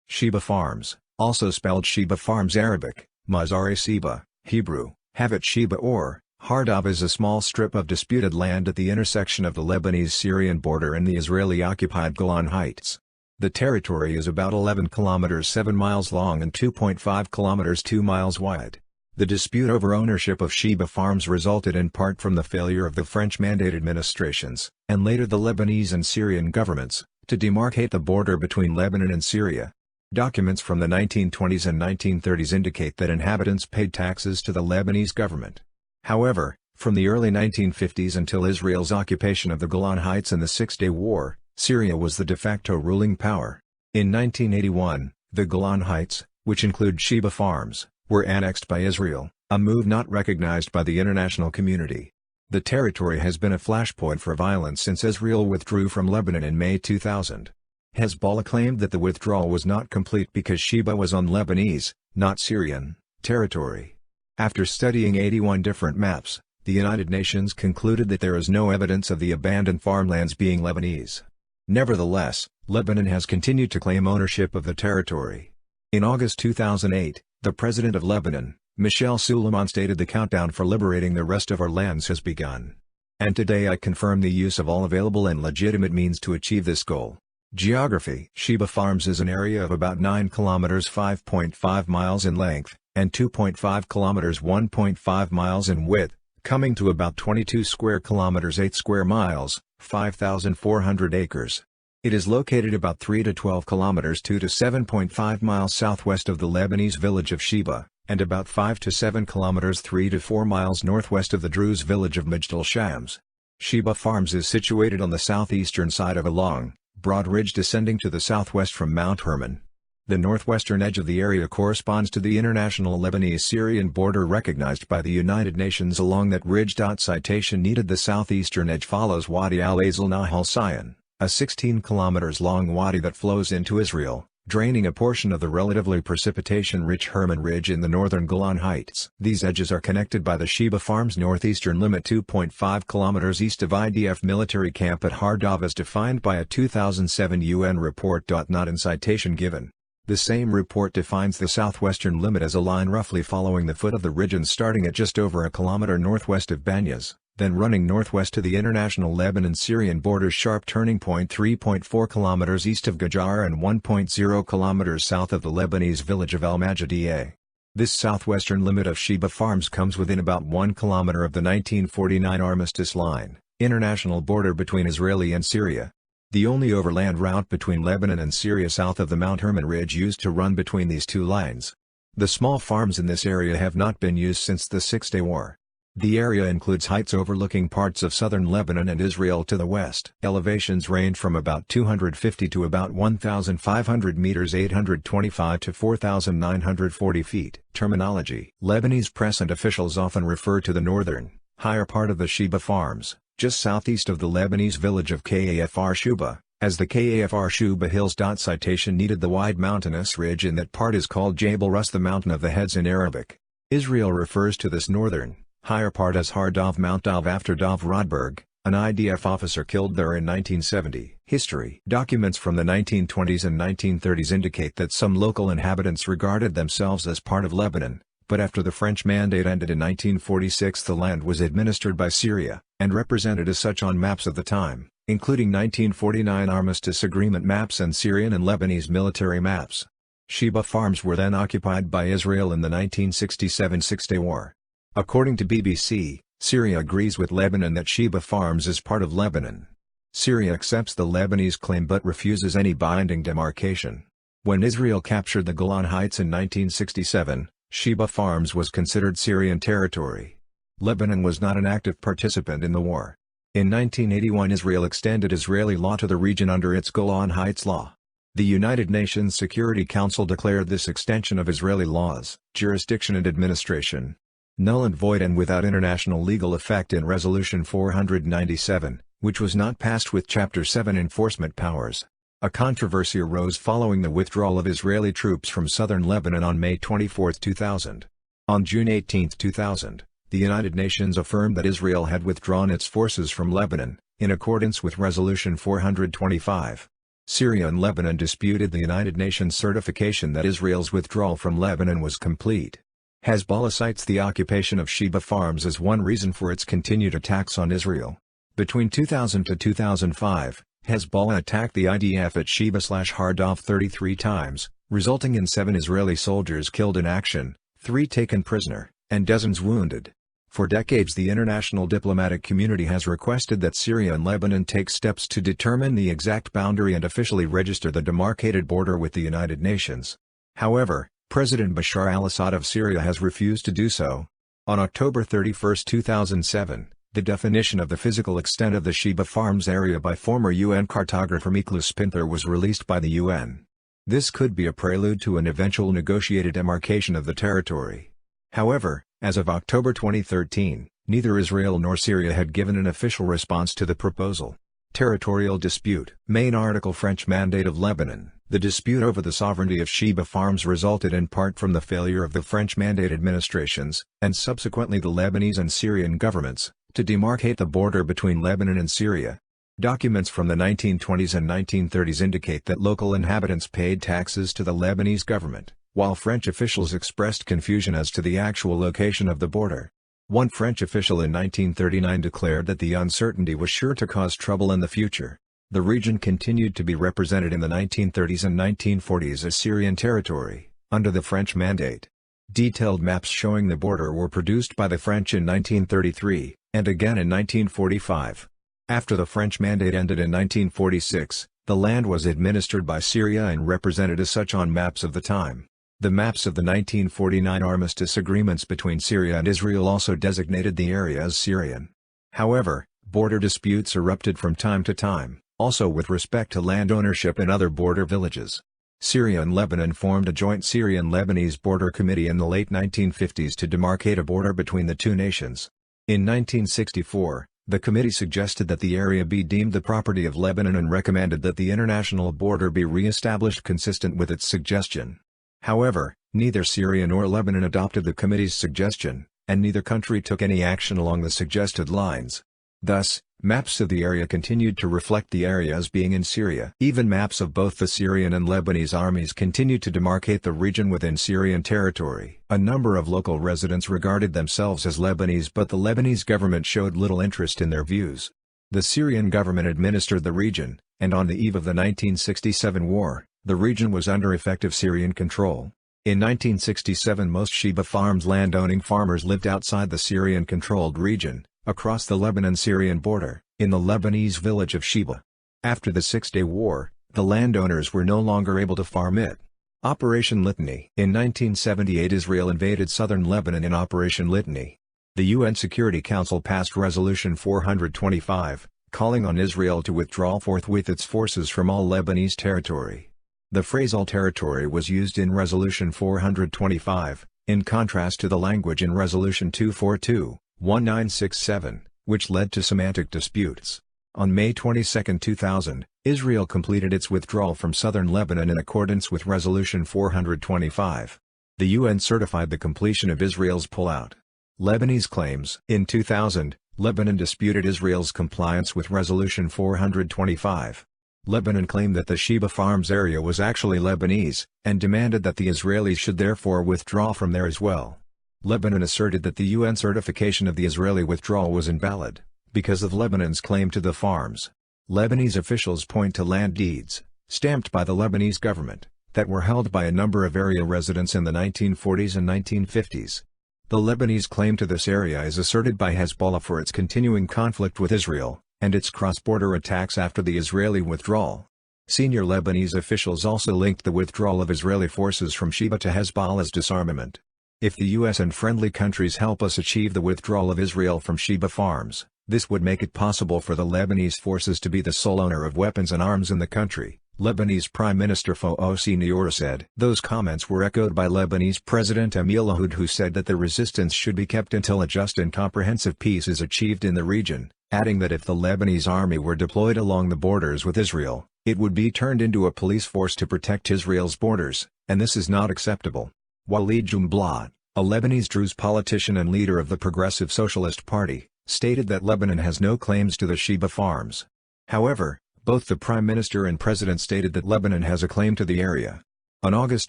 Shebaa Farms, also spelled Shebaa Farms Arabic, Mazar-e Shebaa, Hebrew, Havat Shebaa or Hardov, is a small strip of disputed land at the intersection of the Lebanese-Syrian border and the Israeli-occupied Golan Heights. The territory is about 11 kilometers 7 miles long and 2.5 kilometers 2 miles wide. The dispute over ownership of Shebaa Farms resulted in part from the failure of the French-mandated administrations, and later the Lebanese and Syrian governments, to demarcate the border between Lebanon and Syria. Documents from the 1920s and 1930s indicate that inhabitants paid taxes to the Lebanese government. However, from the early 1950s until Israel's occupation of the Golan Heights in the Six-Day War, Syria was the de facto ruling power. In 1981, the Golan Heights, which include Shebaa Farms, were annexed by Israel, a move not recognized by the international community. The territory has been a flashpoint for violence since Israel withdrew from Lebanon in May 2000. Hezbollah claimed that the withdrawal was not complete because Shebaa was on Lebanese, not Syrian, territory. After studying 81 different maps, the United Nations concluded that there is no evidence of the abandoned farmlands being Lebanese. Nevertheless, Lebanon has continued to claim ownership of the territory. In August 2008, the president of Lebanon, Michel Suleiman, stated the countdown for liberating the rest of our lands has begun. And today I confirm the use of all available and legitimate means to achieve this goal. Geography: Shebaa Farms is an area of about 9 kilometers 5.5 miles in length, and 2.5 kilometers 1.5 miles in width, coming to about 22 square kilometers 8 square miles, 5,400 acres. It is located about 3 to 12 kilometers 2 to 7.5 miles southwest of the Lebanese village of Shebaa, and about 5 to 7 kilometers 3 to 4 miles northwest of the Druze village of Majd al-Shams. Shebaa Farms is situated on the southeastern side of a long, broad ridge descending to the southwest from Mount Hermon. The northwestern edge of the area corresponds to the international Lebanese-Syrian border recognized by the United Nations along that ridge. Citation needed: the southeastern edge follows Wadi al-Azal Nahal Sion, a 16 kilometers long wadi that flows into Israel, draining a portion of the relatively precipitation-rich Hermon Ridge in the northern Golan Heights. These edges are connected by the Shebaa Farms northeastern limit 2.5 kilometers east of IDF military camp at Hardov as defined by a 2007 UN report. Not in citation given. The same report defines the southwestern limit as a line roughly following the foot of the ridge and starting at just over a kilometer northwest of Banyas, then running northwest to the international Lebanon-Syrian border's sharp turning point 3.4 kilometers east of Gajar and 1.0 kilometers south of the Lebanese village of Al-Majidiyeh. This southwestern limit of Shebaa Farms comes within about 1 kilometer of the 1949 Armistice Line, international border between Israeli and Syria. The only overland route between Lebanon and Syria south of the Mount Hermon Ridge used to run between these two lines. The small farms in this area have not been used since the Six-Day War. The area includes heights overlooking parts of southern Lebanon and Israel to the west. Elevations range from about 250 to about 1,500 meters 825 to 4,940 feet. Terminology: Lebanese press and officials often refer to the northern, higher part of the Shebaa Farms, just southeast of the Lebanese village of Kafr Shebaa, as the Kafr Shebaa Hills. Citation needed: the wide mountainous ridge in that part is called Jabal Rus, the mountain of the heads in Arabic. Israel refers to this northern, higher part as Hardov Mount Dov after Dov Rodberg, an IDF officer killed there in 1970. History: Documents from the 1920s and 1930s indicate that some local inhabitants regarded themselves as part of Lebanon, but after the French mandate ended in 1946 the land was administered by Syria, and represented as such on maps of the time, including 1949 Armistice Agreement maps and Syrian and Lebanese military maps. Shebaa Farms were then occupied by Israel in the 1967 Six-Day War. According to BBC, Syria agrees with Lebanon that Shebaa Farms is part of Lebanon. Syria accepts the Lebanese claim but refuses any binding demarcation. When Israel captured the Golan Heights in 1967, Shebaa Farms was considered Syrian territory. Lebanon was not an active participant in the war. In 1981 Israel extended Israeli law to the region under its Golan Heights Law. The United Nations Security Council declared this extension of Israeli laws, jurisdiction and administration, null and void and without international legal effect in Resolution 497, which was not passed with Chapter 7 enforcement powers. A controversy arose following the withdrawal of Israeli troops from southern Lebanon on May 24, 2000. On June 18, 2000, the United Nations affirmed that Israel had withdrawn its forces from Lebanon, in accordance with Resolution 425. Syria and Lebanon disputed the United Nations certification that Israel's withdrawal from Lebanon was complete. Hezbollah cites the occupation of Shebaa farms as one reason for its continued attacks on Israel. Between 2000 to 2005, Hezbollah attacked the IDF at Shebaa/Hardov 33 times, resulting in 7 Israeli soldiers killed in action, 3 taken prisoner, and dozens wounded. For decades the international diplomatic community has requested that Syria and Lebanon take steps to determine the exact boundary and officially register the demarcated border with the United Nations. However, President Bashar al-Assad of Syria has refused to do so. On October 31, 2007, the definition of the physical extent of the Shebaa Farms area by former UN cartographer Miklos Pinter was released by the UN. This could be a prelude to an eventual negotiated demarcation of the territory. However, as of October 2013, neither Israel nor Syria had given an official response to the proposal. Territorial dispute. Main article French Mandate of Lebanon. The dispute over the sovereignty of Shebaa Farms resulted in part from the failure of the French Mandate administrations, and subsequently the Lebanese and Syrian governments, to demarcate the border between Lebanon and Syria. Documents from the 1920s and 1930s indicate that local inhabitants paid taxes to the Lebanese government, while French officials expressed confusion as to the actual location of the border. One French official in 1939 declared that the uncertainty was sure to cause trouble in the future. The region continued to be represented in the 1930s and 1940s as Syrian territory, under the French Mandate. Detailed maps showing the border were produced by the French in 1933, and again in 1945. After the French Mandate ended in 1946, the land was administered by Syria and represented as such on maps of the time. The maps of the 1949 armistice agreements between Syria and Israel also designated the area as Syrian. However, border disputes erupted from time to time, also with respect to land ownership in other border villages. Syria and Lebanon formed a joint Syrian-Lebanese border committee in the late 1950s to demarcate a border between the two nations. In 1964, the committee suggested that the area be deemed the property of Lebanon and recommended that the international border be re-established consistent with its suggestion. However, neither Syria nor Lebanon adopted the committee's suggestion, and neither country took any action along the suggested lines. Thus, maps of the area continued to reflect the area as being in Syria. Even maps of both the Syrian and Lebanese armies continued to demarcate the region within Syrian territory. A number of local residents regarded themselves as Lebanese, but the Lebanese government showed little interest in their views. The Syrian government administered the region, and on the eve of the 1967 war, the region was under effective Syrian control. In 1967 most Shebaa Farms landowning farmers lived outside the Syrian-controlled region, across the Lebanon-Syrian border, in the Lebanese village of Shebaa. After the Six-Day War, the landowners were no longer able to farm it. Operation Litany. In 1978 Israel invaded southern Lebanon in Operation Litany. The UN Security Council passed Resolution 425, calling on Israel to withdraw forthwith its forces from all Lebanese territory. The phrase all territory was used in Resolution 425, in contrast to the language in Resolution 242/1967, which led to semantic disputes. On May 22, 2000, Israel completed its withdrawal from southern Lebanon in accordance with Resolution 425. The UN certified the completion of Israel's pullout. Lebanese claims. In 2000, Lebanon disputed Israel's compliance with Resolution 425. Lebanon claimed that the Shebaa Farms area was actually Lebanese, and demanded that the Israelis should therefore withdraw from there as well. Lebanon asserted that the UN certification of the Israeli withdrawal was invalid, because of Lebanon's claim to the farms. Lebanese officials point to land deeds, stamped by the Lebanese government, that were held by a number of area residents in the 1940s and 1950s. The Lebanese claim to this area is asserted by Hezbollah for its continuing conflict with Israel, and its cross-border attacks after the Israeli withdrawal. Senior Lebanese officials also linked the withdrawal of Israeli forces from Shebaa to Hezbollah's disarmament. If the US and friendly countries help us achieve the withdrawal of Israel from Shebaa Farms, this would make it possible for the Lebanese forces to be the sole owner of weapons and arms in the country, Lebanese Prime Minister Fouad Noura said. Those comments were echoed by Lebanese President Emil Lahoud, who said that the resistance should be kept until a just and comprehensive peace is achieved in the region, adding that if the Lebanese army were deployed along the borders with Israel, it would be turned into a police force to protect Israel's borders, and this is not acceptable. Walid Jumblatt, a Lebanese Druze politician and leader of the Progressive Socialist Party, stated that Lebanon has no claims to the Shebaa Farms. However, Both the Prime Minister and President stated that Lebanon has a claim to the area. On August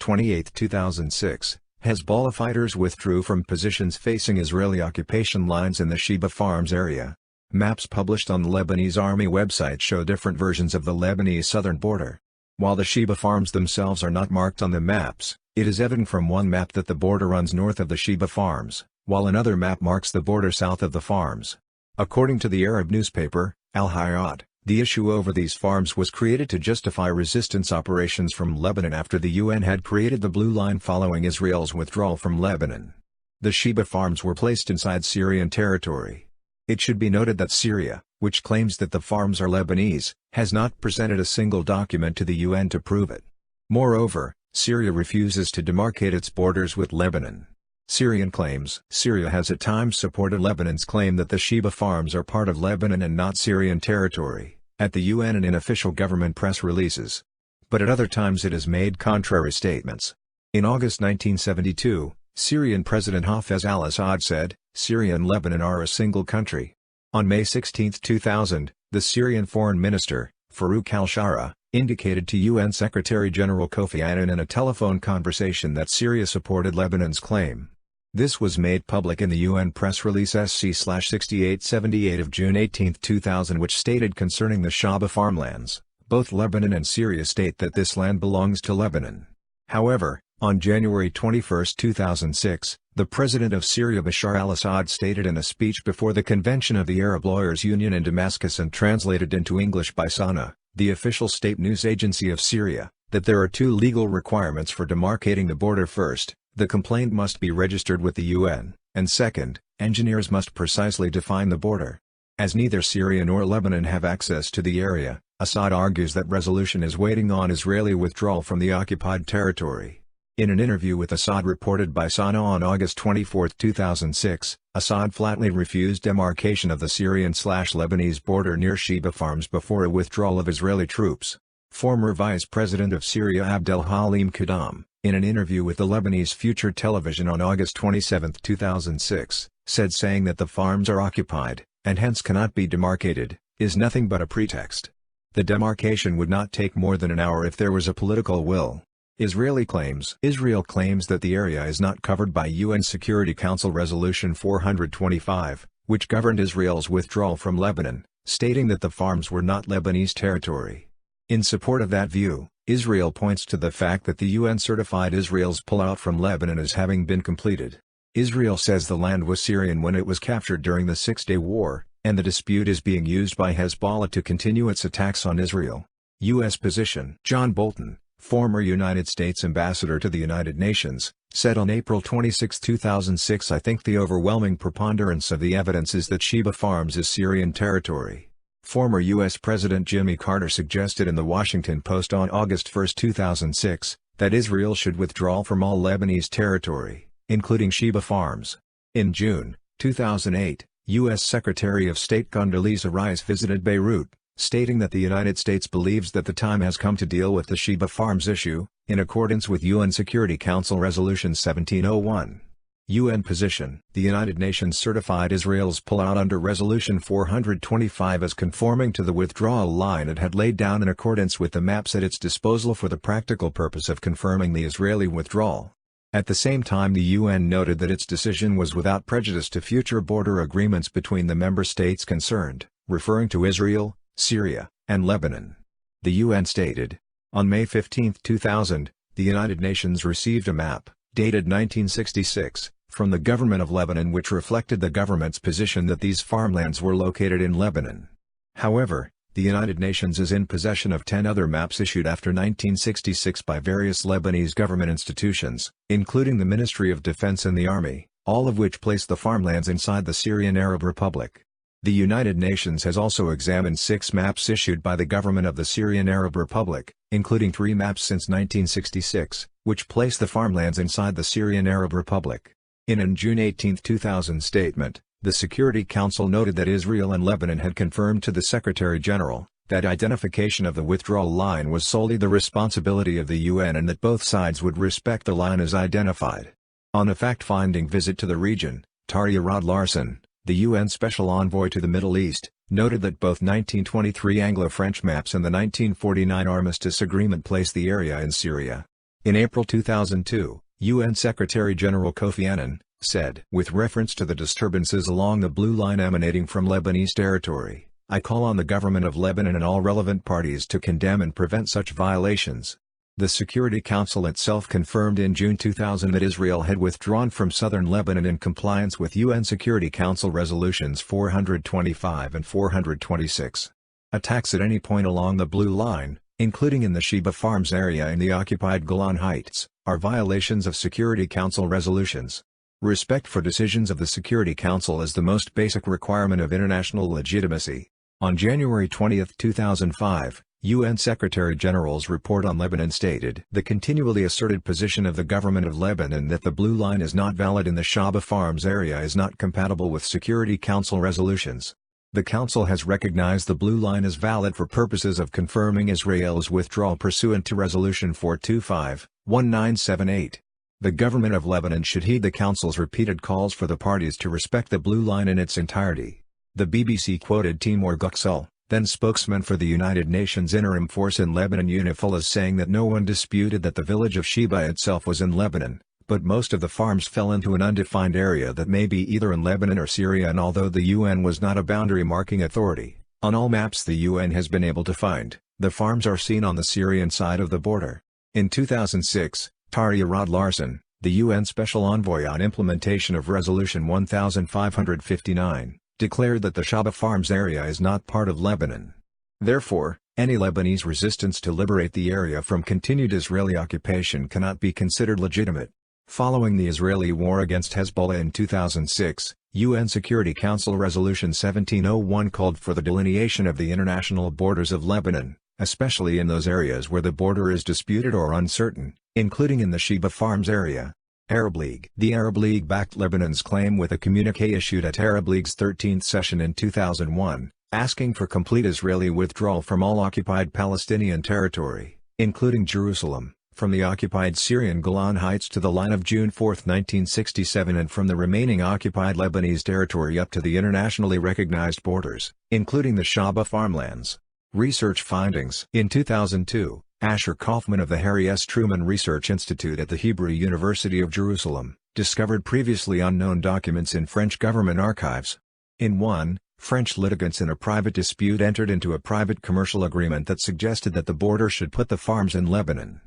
28, 2006, Hezbollah fighters withdrew from positions facing Israeli occupation lines in the Shebaa Farms area. Maps published on the Lebanese Army website show different versions of the Lebanese southern border. While the Shebaa Farms themselves are not marked on the maps, it is evident from one map that the border runs north of the Shebaa Farms, while another map marks the border south of the farms. According to the Arab newspaper, Al Hayat, the issue over these farms was created to justify resistance operations from Lebanon after the UN had created the Blue Line following Israel's withdrawal from Lebanon. The Shebaa Farms were placed inside Syrian territory. It should be noted that Syria, which claims that the farms are Lebanese, has not presented a single document to the UN to prove it. Moreover, Syria refuses to demarcate its borders with Lebanon. Syrian claims. Syria has at times supported Lebanon's claim that the Shebaa Farms are part of Lebanon and not Syrian territory, at the UN and in official government press releases. But at other times it has made contrary statements. In August 1972, Syrian President Hafez al-Assad said, "Syria and Lebanon are a single country." On May 16, 2000, the Syrian Foreign Minister, Farouk al-Shara, indicated to UN Secretary-General Kofi Annan in a telephone conversation that Syria supported Lebanon's claim. This was made public in the UN press release SC-6878 of June 18, 2000, which stated concerning the Shebaa farmlands, both Lebanon and Syria state that this land belongs to Lebanon. However, on January 21, 2006, the president of Syria Bashar al-Assad stated in a speech before the Convention of the Arab Lawyers Union in Damascus and translated into English by SANA, the official state news agency of Syria, that there are two legal requirements for demarcating the border. First, the complaint must be registered with the UN, and second, engineers must precisely define the border. As neither Syria nor Lebanon have access to the area, Assad argues that resolution is waiting on Israeli withdrawal from the occupied territory. In an interview with Assad reported by SANA on August 24, 2006, Assad flatly refused demarcation of the Syrian/Lebanese border near Shebaa Farms before a withdrawal of Israeli troops. Former Vice President of Syria Abdel Halim Kadam, in an interview with the Lebanese Future Television on August 27, 2006, said saying that the farms are occupied, and hence cannot be demarcated, is nothing but a pretext. The demarcation would not take more than an hour if there was a political will. Israel claims that the area is not covered by UN Security Council Resolution 425, which governed Israel's withdrawal from Lebanon, stating that the farms were not Lebanese territory. In support of that view, Israel points to the fact that the UN certified Israel's pullout from Lebanon as having been completed. Israel says the land was Syrian when it was captured during the Six-Day War, and the dispute is being used by Hezbollah to continue its attacks on Israel. U.S. position. John Bolton, former United States ambassador to the United Nations, said on April 26, 2006, "I think the overwhelming preponderance of the evidence is that Shebaa Farms is Syrian territory." Former U.S. President Jimmy Carter suggested in the Washington Post on August 1, 2006, that Israel should withdraw from all Lebanese territory, including Shebaa Farms. In June 2008, U.S. Secretary of State Condoleezza Rice visited Beirut, stating that the United States believes that the time has come to deal with the Shebaa Farms issue, in accordance with UN Security Council Resolution 1701. UN position. The United Nations certified Israel's pullout under Resolution 425 as conforming to the withdrawal line it had laid down in accordance with the maps at its disposal for the practical purpose of confirming the Israeli withdrawal. At the same time, the UN noted that its decision was without prejudice to future border agreements between the member states concerned, referring to Israel, Syria, and Lebanon. The UN stated, on May 15, 2000, the United Nations received a map, dated 1966, from the government of Lebanon which reflected the government's position that these farmlands were located in Lebanon. However, the United Nations is in possession of 10 other maps issued after 1966 by various Lebanese government institutions, including the Ministry of Defense and the Army, all of which place the farmlands inside the Syrian Arab Republic. The United Nations has also examined 6 maps issued by the government of the Syrian Arab Republic, including 3 maps since 1966, which place the farmlands inside the Syrian Arab Republic. In a June 18, 2000 statement, the Security Council noted that Israel and Lebanon had confirmed to the Secretary-General that identification of the withdrawal line was solely the responsibility of the UN and that both sides would respect the line as identified. On a fact-finding visit to the region, Tarja Rod Larsen, the UN Special Envoy to the Middle East, noted that both 1923 Anglo-French maps and the 1949 Armistice Agreement place the area in Syria. In April 2002, UN Secretary-General Kofi Annan said, with reference to the disturbances along the Blue Line emanating from Lebanese territory, "I call on the government of Lebanon and all relevant parties to condemn and prevent such violations." The Security Council itself confirmed in June 2000 that Israel had withdrawn from southern Lebanon in compliance with UN Security Council Resolutions 425 and 426. Attacks at any point along the Blue Line, including in the Shebaa Farms area in the occupied Golan Heights, are violations of Security Council resolutions. Respect for decisions of the Security Council is the most basic requirement of international legitimacy. On January 20, 2005, UN Secretary-General's report on Lebanon stated the continually asserted position of the government of Lebanon that the Blue Line is not valid in the Shebaa Farms area is not compatible with Security Council resolutions. The Council has recognized the Blue Line as valid for purposes of confirming Israel's withdrawal pursuant to Resolution 425/1978. The government of Lebanon should heed the Council's repeated calls for the parties to respect the Blue Line in its entirety. The BBC quoted Timur Göksel, then spokesman for the United Nations Interim Force in Lebanon UNIFIL, as saying that no one disputed that the village of Shebaa itself was in Lebanon, but most of the farms fell into an undefined area that may be either in Lebanon or Syria, and although the UN was not a boundary marking authority, on all maps the UN has been able to find, the farms are seen on the Syrian side of the border. In 2006, Tarja Rod Larsen, the UN Special Envoy on implementation of Resolution 1559, declared that the Shebaa Farms area is not part of Lebanon. Therefore, any Lebanese resistance to liberate the area from continued Israeli occupation cannot be considered legitimate. Following the Israeli war against Hezbollah in 2006, UN Security Council Resolution 1701 called for the delineation of the international borders of Lebanon, especially in those areas where the border is disputed or uncertain, including in the Shebaa Farms area. Arab League. The Arab League backed Lebanon's claim with a communiqué issued at Arab League's 13th session in 2001, asking for complete Israeli withdrawal from all occupied Palestinian territory, including Jerusalem, from the occupied Syrian Golan Heights to the line of June 4, 1967, and from the remaining occupied Lebanese territory up to the internationally recognized borders, including the Shebaa farmlands. Research findings. In 2002, Asher Kaufman of the Harry S. Truman Research Institute at the Hebrew University of Jerusalem, discovered previously unknown documents in French government archives. In one, French litigants in a private dispute entered into a private commercial agreement that suggested that the border should put the farms in Lebanon.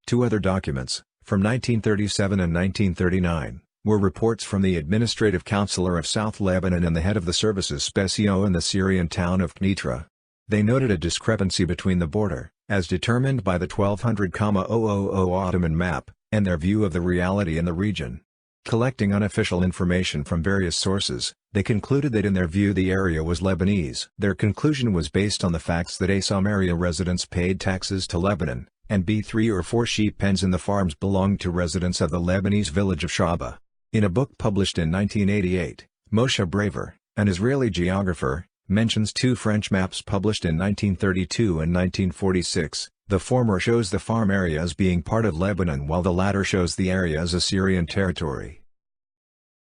Two other documents, from 1937 and 1939, were reports from the administrative counselor of South Lebanon and the head of the services spéciaux in the Syrian town of Knitra. They noted a discrepancy between the border, as determined by the 1200,000 Ottoman map, and their view of the reality in the region. Collecting unofficial information from various sources, they concluded that in their view the area was Lebanese. Their conclusion was based on the facts that some area residents paid taxes to Lebanon, and 3 or 4 sheep pens in the farms belonged to residents of the Lebanese village of Shebaa. In a book published in 1988, Moshe Braver, an Israeli geographer, mentions 2 French maps published in 1932 and 1946, the former shows the farm area as being part of Lebanon while the latter shows the area as Assyrian territory.